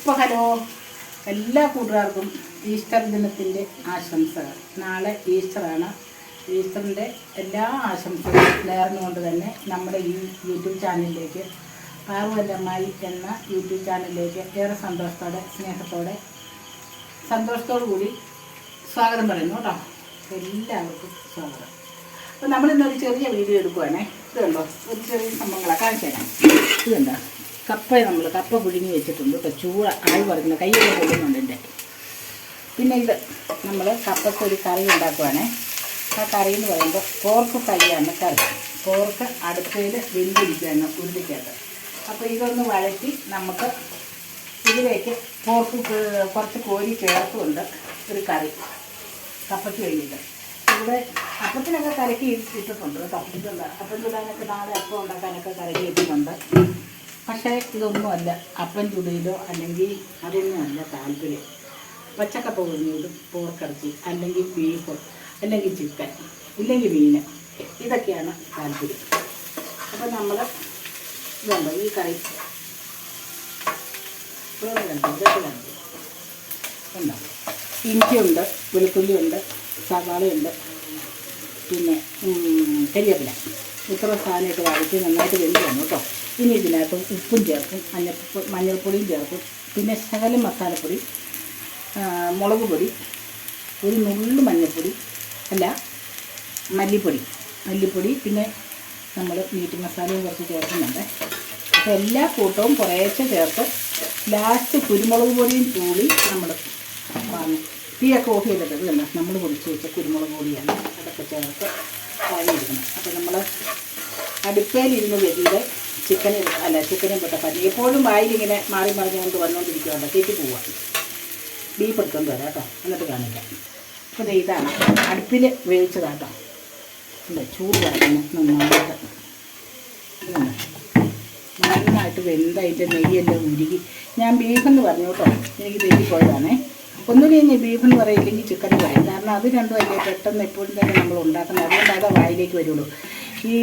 അപ്പോൾ ഹലോ, എല്ലാ കൂട്ടുകാർക്കും ഈസ്റ്റർ ദിനത്തിൻ്റെ ആശംസകൾ. നാളെ ഈസ്റ്ററാണ്. ഈസ്റ്ററിൻ്റെ എല്ലാ ആശംസകളും നേർന്നുകൊണ്ട് തന്നെ നമ്മുടെ ഈ യൂട്യൂബ് ചാനലിലേക്ക്, പാർവല്ലമ്മായി എന്ന യൂട്യൂബ് ചാനലിലേക്ക് ഏറെ സന്തോഷത്തോടെ, സന്തോഷത്തോടു കൂടി സ്വാഗതം പറയുന്നു കേട്ടോ. എല്ലാവർക്കും സ്വാഗതം. അപ്പോൾ നമ്മളിന്നൊരു ചെറിയ വീഡിയോ എടുക്കുവാണേ. ഇതുണ്ടോ, ഒരു ചെറിയ സംഭവങ്ങളാണ് കാണിച്ചു തരാം. ഇതുണ്ടോ, കപ്പ പുഴുങ്ങി വെച്ചിട്ടുണ്ട് കേട്ടോ. ചൂട് ആയി പറയുന്നത് കയ്യൊക്കെ കൊള്ളുന്നുണ്ട് എൻ്റെ. പിന്നെ ഇത് നമ്മൾ കപ്പയ്ക്ക് ഒരു കറി ഉണ്ടാക്കുവാണേ. ആ കറി എന്ന് പറയുമ്പോൾ പോർക്ക് ഫ്രൈ ആണ് കറി. പോർക്ക് അടുപ്പയിൽ വെന്തിരിക്കുകയാണ് ഉരുളിക്കകത്ത്. അപ്പോൾ ഇതൊന്ന് വഴറ്റി നമുക്ക് ഇതിലേക്ക് പോർക്ക് കുറച്ച് കോരി ചേർത്തുകൊണ്ട് ഒരു കറി കപ്പയ്ക്ക് വേണ്ടിയിട്ട്. ഇവിടെ അപ്പത്തിനൊക്കെ കലക്കി ഇട്ടിട്ടുണ്ട് കേട്ടോ. ഇതുണ്ട്, അപ്പം ചുടാനൊക്കെ നാളെ അപ്പം ഉണ്ടാക്കാനൊക്കെ കലക്കി ഇട്ടിട്ടുണ്ട്. പക്ഷേ ഇതൊന്നുമല്ല അപ്പൻ ചുടയിലോ അല്ലെങ്കിൽ അതൊന്നുമല്ല താല്പര്യം. പച്ചക്കപ്പ പൊടിഞ്ഞതും പോർക്കിറച്ചി, അല്ലെങ്കിൽ ബീഫ്, അല്ലെങ്കിൽ ചിക്കൻ, ഇല്ലെങ്കിൽ മീൻ, ഇതൊക്കെയാണ് താല്പര്യം. അപ്പം നമ്മൾ ഇതുണ്ട്, ഈ കറി ഉണ്ടോ, ഇഞ്ചിയുണ്ട്, വെളുത്തുള്ളിയുണ്ട്, സവാളയുണ്ട്, പിന്നെ കരിവേപ്പില. ഇത്ര സാധനമായിട്ട് വഴറ്റി നന്നായിട്ട് വെന്ത് വന്നു കേട്ടോ. ഇനി ഇതിനകത്ത് ഉപ്പും ചേർക്കും, മഞ്ഞൾപ്പൊടിയും ചേർക്കും, പിന്നെ ശകലം മസാലപ്പൊടി, മുളക് പൊടി, ഒരു നുള്ളു മഞ്ഞൾപ്പൊടി മല്ലിപ്പൊടി, പിന്നെ നമ്മൾ മീറ്റ് മസാലയും കുറച്ച് ചേർക്കുന്നുണ്ട്. അപ്പോൾ എല്ലാ കൂട്ടവും കുറേശ്ശെ ചേർത്ത് ലാസ്റ്റ് കുരുമുളക് പൊടിയും തൂളി നമ്മൾ വാങ്ങി തീയൊക്കെ ഓഫ് ചെയ്തിട്ട് ഇതല്ല നമ്മൾ പൊടിച്ച് വെച്ച കുരുമുളക് പൊടിയാണ് അതൊക്കെ ചേർത്ത് വാങ്ങിയിരിക്കണം. അപ്പോൾ നമ്മൾ അടുപ്പയിലിരുന്ന് വെച്ചിട്ട് ചിക്കനും പൊട്ടപ്പറ്റി എപ്പോഴും വായിലിങ്ങനെ മാറി മറിഞ്ഞുകൊണ്ട് വന്നുകൊണ്ടിരിക്കുകയുണ്ട്. കയറ്റി പോവാം. ബീഫ് എടുത്തുകൊണ്ട് വരാം കേട്ടോ, എന്നിട്ട് കാണിക്കാം. അപ്പോൾ ഇതാണ് അടുപ്പിൽ വേവിച്ചതാട്ടോ. ഉണ്ട്, ചൂട് കിടക്കുന്നു നന്നായിട്ട് വെന്ത് അതിൻ്റെ നെയ്യെല്ലാം ഉരുകി. ഞാൻ ബീഫെന്ന് പറഞ്ഞു കേട്ടോ, എനിക്ക് തെറ്റിപ്പോയതാണേ. ഒന്നുകിൽ ഇനി ബീഫെന്ന് പറയില്ലെങ്കിൽ ചിക്കൻ പറയും. കാരണം അത് രണ്ടും അല്ലേ പെട്ടെന്ന് എപ്പോഴും തന്നെ നമ്മൾ ഉണ്ടാക്കുന്നത്. അതുകൊണ്ട് അതാ വായിലേക്ക് വരുള്ളൂ. ഈ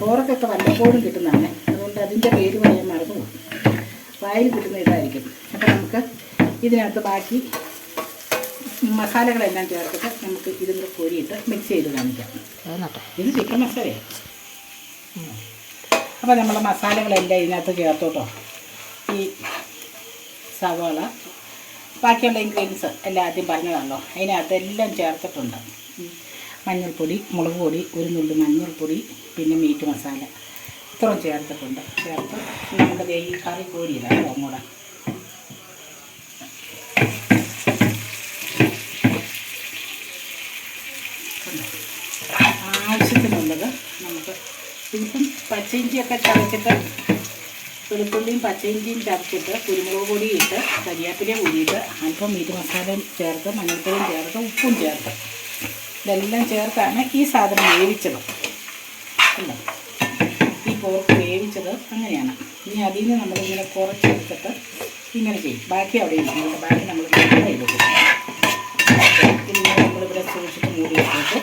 പോർക്കൊക്കെ വല്ലപ്പോഴും കിട്ടുന്നതാണ്. അതുകൊണ്ട് അതിൻ്റെ പേര് പറയാൻ മറന്നു പോകും. വായിൽ കിട്ടുന്ന ഇതായിരിക്കും. അപ്പോൾ നമുക്ക് ഇതിനകത്ത് ബാക്കി മസാലകളെല്ലാം ചേർത്തിട്ട് നമുക്ക് ഇതിൻ്റെ കോരിയിട്ട് മിക്സ് ചെയ്ത് കാണിക്കാം. ഇത് ചിക്കൻ മസാലയാണ്. അപ്പോൾ നമ്മൾ മസാലകളെല്ലാം ഇതിനകത്ത് ചേർത്തോട്ടോ. ഈ സവാള, ബാക്കിയുള്ള ഇൻഗ്രീഡിയൻസ് എല്ലാം ആദ്യം പറഞ്ഞതാണല്ലോ, അതിനകത്ത് എല്ലാം ചേർത്തിട്ടുണ്ട്. മഞ്ഞൾപ്പൊടി, മുളക് പൊടി, ഒരു നുള്ളു മഞ്ഞൾപ്പൊടി, പിന്നെ മീറ്റ് മസാല ഇത്രയും ചേർത്തിട്ടുണ്ട്. ചേർത്ത് നമ്മുടെ ഈ കറി കോരിയിലാണ് അങ്ങോട്ട് ആവശ്യത്തിനുള്ളത് നമുക്ക് ഇപ്പം പച്ചയിഞ്ചിയൊക്കെ ചതച്ചിട്ട്, വെളുത്തുള്ളിയും പച്ചയിഞ്ചിയും ചതച്ചിട്ട്, കുരുമുളക് പൊടി ഇട്ട്, കരിയാപ്പില കൂടിയിട്ട്, അല്പം മീറ്റ് മസാലയും ചേർത്ത്, മഞ്ഞൾപ്പൊടിയും ചേർത്ത്, ഉപ്പും ചേർത്ത്, ഇതെല്ലാം ചേർത്താണ് ഈ സാധനം വേവിച്ചത്. അല്ലേ, ഈ പോർക്ക് വേവിച്ചത് അങ്ങനെയാണ്. ഇനി അതിൽ നിന്ന് നമ്മളിങ്ങനെ കുറച്ചെടുത്തിട്ട് ഇങ്ങനെ ചെയ്യും. ബാക്കി അവിടെ ഇരിക്കുന്നുണ്ട്. ബാക്കി നമ്മൾ ചെയ്ത് കൊടുക്കും. ഇതിങ്ങനെ നമ്മളിവിടെ സൂക്ഷിച്ച് മൂടി വെച്ചിട്ട്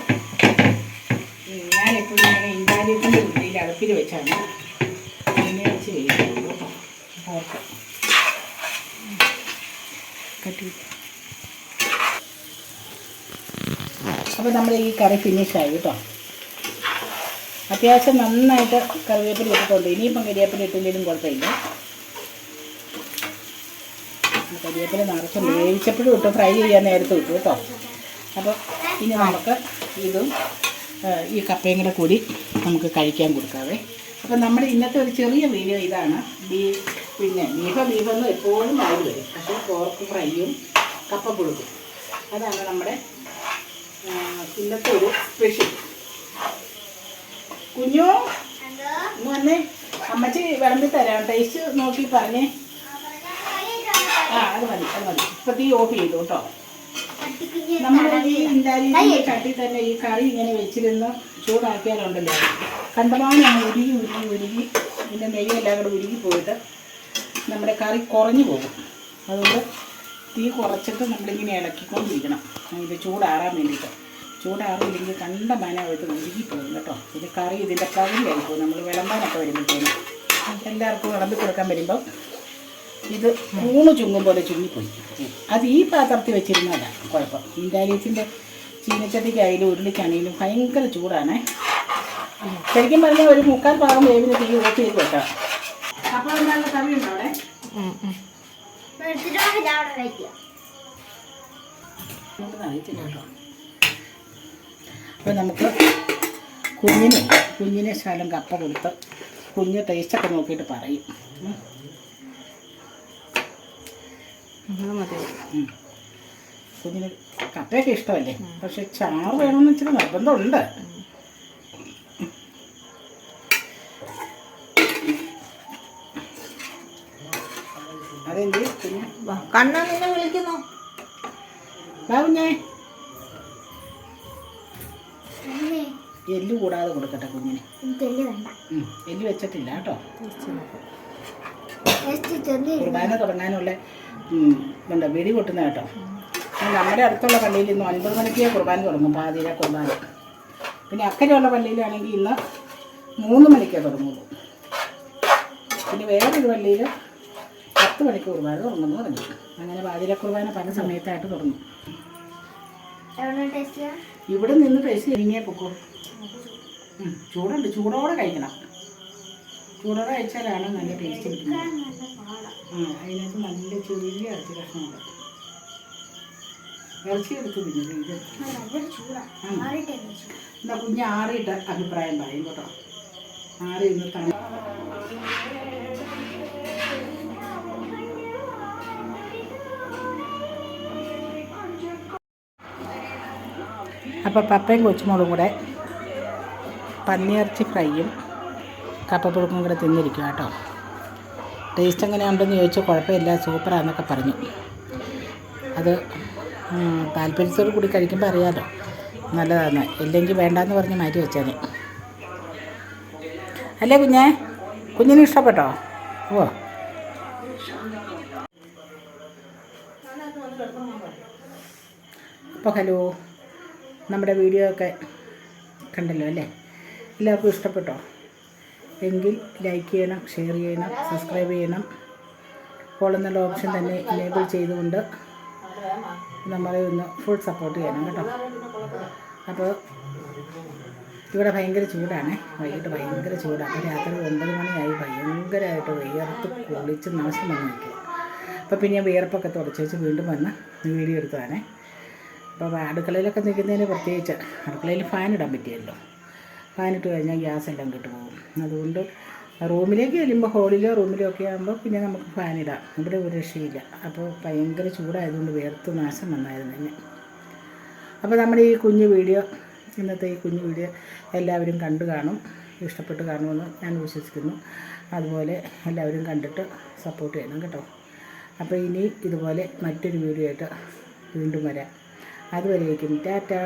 ഞാനെപ്പോഴും ഇങ്ങനെ ഇൻഡാലിയത്തിൻ്റെ ഉള്ളിൽ അടുപ്പിൽ വെച്ചാണ് ഇങ്ങനെ വെച്ച് വേവിക്കുള്ളൂ പോർക്ക്. കട്ടി. അപ്പോൾ നമ്മൾ ഈ കറി ഫിനിഷായി കേട്ടോ. അത്യാവശ്യം നന്നായിട്ട് കറിവേപ്പില ഇട്ടിട്ടുണ്ട്. ഇനിയിപ്പം കരിവേപ്പില ഇട്ടില്ലെങ്കിലും കുഴപ്പമില്ല. കരിവേപ്പില നിറച്ചുണ്ട്. വേവിച്ചപ്പോഴും ഇട്ടു, ഫ്രൈ ചെയ്യാൻ നേരത്തെ ഇട്ടു കേട്ടോ. അപ്പോൾ ഇനി നമുക്ക് ഇതും ഈ കപ്പയും കൂടെ കൂടി നമുക്ക് കഴിക്കാൻ കൊടുക്കാവേ. അപ്പോൾ നമ്മുടെ ഇന്നത്തെ ഒരു ചെറിയ വീഡിയോ ഇതാണ്. പിന്നെ ബീഫൊന്നും എപ്പോഴും വായി വരും. പക്ഷേ പോർക്ക് ഫ്രൈയും കപ്പ പുഴുക്കും, അതാണ് നമ്മുടെ ഇന്നത്തെ ഒരു സ്പെഷ്യൽ. കുഞ്ഞു വന്നേ, അമ്മച്ചി വിളമ്പി തരാം. ടേസ്റ്റ് നോക്കി പറഞ്ഞേ. അത് മതി. ഇപ്പം തീ ഓഫ് ചെയ്തു കേട്ടോ. നമ്മൾ ഈ ഇൻഡാലിയത്തിൻ്റെ ചട്ടി തന്നെ ഈ കറി ഇങ്ങനെ വെച്ചിരുന്ന് ചൂടാക്കിയാലുണ്ടല്ലോ, കണ്ടമാനം ഉരുകി ഇതിൻ്റെ നെയ്യെല്ലാം കൂടെ ഉരുകി പോയിട്ട് നമ്മുടെ കറി കുറഞ്ഞു പോകും. അതുകൊണ്ട് തീ കുറച്ചിട്ട് നമ്മളിങ്ങനെ ഇളക്കിക്കൊണ്ടിരിക്കണം. ഇത് ചൂടാറാൻ വേണ്ടിയിട്ട്. ചൂടാറില്ലെങ്കിൽ കണ്ടമാനമായിട്ട് ഉരുകിപ്പോകും കേട്ടോ. ഇത് കറി ഇതിൻ്റെ പകുതിയായി പോകും. നമ്മൾ വിളമ്പാനൊക്കെ വരുമ്പോഴത്തേനും എല്ലാവർക്കും വിളമ്പി കൊടുക്കാൻ വരുമ്പോൾ ഇത് കൂണ് ചുങ്ങും പോലെ ചുങ്ങിപ്പോയി. അത് ഈ പാത്രത്തിൽ വെച്ചിരുന്നതല്ല കുഴപ്പം. ഇൻഡാലിയത്തിൻ്റെ ചീനച്ചട്ടിക്കായാലും ഉരുളിക്കാണെങ്കിലും ഭയങ്കര ചൂടാണേ. ശരിക്കും പറഞ്ഞാൽ ഒരു 3/4 ഭാഗം വേവിന് തീ ഓഫ് ചെയ്ത് വെക്കാം. അപ്പോൾ നല്ല കറി ഉണ്ടോ അവിടെ? അപ്പോൾ നമുക്ക് കുഞ്ഞിനെ ശകലം കപ്പ കൊടുത്ത് കുഞ്ഞ് ടേസ്റ്റൊക്കെ നോക്കിയിട്ട് പറയും. കുഞ്ഞിന് കപ്പയൊക്കെ ഇഷ്ടമല്ലേ, പക്ഷെ ചാറ് വേണമെന്ന് വെച്ചാൽ നിർബന്ധമുണ്ട്. അതെന്ത് കുഞ്ഞ് കണ്ണ നിന്നെ വിളിക്കുന്നു. കുഞ്ഞേ എല്ല് കൂടാതെ കൊടുക്കട്ടെ കുഞ്ഞിന്. എല്ല് വെച്ചിട്ടില്ല കേട്ടോ. കുർബാന തുടങ്ങാനുള്ള വെടി പൊട്ടുന്ന കേട്ടോ. നമ്മുടെ അടുത്തുള്ള പള്ളിയിൽ ഇന്ന് 9 മണിക്ക് കുർബാന തുടങ്ങും, പാതിര കുർബാന. പിന്നെ അക്കരെയുള്ള പള്ളിയിലാണെങ്കിൽ ഇന്ന് 3 മണിക്കേ തുടങ്ങുള്ളൂ. പിന്നെ വേറൊരു പള്ളിയിൽ 10 മണിക്ക് കുർബാന തുടങ്ങുന്നു പറഞ്ഞു. അങ്ങനെ പാതിര കുർബാന പല സമയത്തായിട്ട് തുടങ്ങും. ഇവിടെ നിന്ന് ടേസ്റ്റ് ഇറങ്ങിയേ പൊക്കോ. ചൂടുണ്ട്, ചൂടോടെ കഴിക്കണം. ചൂടോടെ കഴിച്ചാലാണ് നല്ല ടേസ്റ്റ് കിട്ടുന്നത്. അതിനകത്ത് നല്ല ചെറിയ ഇറച്ചി കഷ്ണമുണ്ട്. ഇറച്ചി എടുത്ത് തിന്നത് ഇത്. എന്താ കുഞ്ഞ് ആറിയിട്ട് അഭിപ്രായം പറയും കേട്ടോ. ആറി ഇന്നിട്ടാണ്. അപ്പോൾ പപ്പയും കൊച്ചുമോളും കൂടെ പന്നിയിറച്ചി ഫ്രൈയും കപ്പപ്പുഴുക്കും കൂടെ തിന്നിരിക്കുക കേട്ടോ. ടേസ്റ്റ് എങ്ങനെയുണ്ടെന്ന് ചോദിച്ചാൽ കുഴപ്പമില്ല, സൂപ്പറാന്നൊക്കെ പറഞ്ഞു. അത് താല്പര്യത്തോട് കൂടി കഴിക്കുമ്പോൾ അറിയാമല്ലോ നല്ലതാണ്. ഇല്ലെങ്കിൽ വേണ്ടാന്ന് പറഞ്ഞ് മാറ്റി വെച്ചാൽ അല്ലേ കുഞ്ഞിന് ഇഷ്ടപ്പെട്ടോ? ഓ അപ്പോൾ ഹലോ, നമ്മുടെ വീഡിയോ ഒക്കെ കണ്ടല്ലോ അല്ലേ? എല്ലാവർക്കും ഇഷ്ടപ്പെട്ടോ? എങ്കിൽ ലൈക്ക് ചെയ്യണം, ഷെയർ ചെയ്യണം, സബ്സ്ക്രൈബ് ചെയ്യണം. ഓൾ എന്നുള്ള ഓപ്ഷൻ തന്നെ എനേബിൾ ചെയ്തുകൊണ്ട് നമ്മളെ ഒന്ന് ഫുൾ സപ്പോർട്ട് ചെയ്യണം കേട്ടോ. അപ്പോൾ ഇവിടെ ഭയങ്കര ചൂടാണ്, വൈകിട്ട് ഭയങ്കര ചൂടാണ്. രാത്രി 9 മണിയായി, ഭയങ്കരമായിട്ട് വിയർത്ത് കുളിച്ച് നാശം വന്ന് നിൽക്കുക. അപ്പോൾ പിന്നെ ഞാൻ വിയർപ്പൊക്കെ തുടച്ച് വെച്ച് വീണ്ടും വന്ന് വീഡിയോ എടുത്തതാണേ. അപ്പോൾ അടുക്കളയിലൊക്കെ നിൽക്കുന്നതിന് പ്രത്യേകിച്ച് അടുക്കളയിൽ ഫാൻ ഇടാൻ പറ്റിയല്ലോ. ഫാനിട്ട് കഴിഞ്ഞാൽ ഗ്യാസ് എല്ലാം കിട്ടുപോകും. അതുകൊണ്ട് റൂമിലേക്ക് ചെല്ലുമ്പോൾ ഹോളിലോ റൂമിലോ ഒക്കെ ആകുമ്പോൾ പിന്നെ നമുക്ക് ഫാനിടാം. ഇവിടെ ഒരു രക്ഷയില്ല. അപ്പോൾ ഭയങ്കര ചൂടായതുകൊണ്ട് വേർത്ത് നാശം വന്നായിരുന്നു തന്നെ. അപ്പോൾ നമ്മുടെ ഈ കുഞ്ഞു വീഡിയോ, ഇന്നത്തെ ഈ കുഞ്ഞു വീഡിയോ എല്ലാവരും കണ്ടു കാണും, ഇഷ്ടപ്പെട്ട് കാണുമെന്ന് ഞാൻ വിശ്വസിക്കുന്നു. അതുപോലെ എല്ലാവരും കണ്ടിട്ട് സപ്പോർട്ട് ചെയ്യണം കേട്ടോ. അപ്പോൾ ഇനി ഇതുപോലെ മറ്റൊരു വീഡിയോ ആയിട്ട് വീണ്ടും വരാം. അതുവരേക്കും ടാറ്റാ.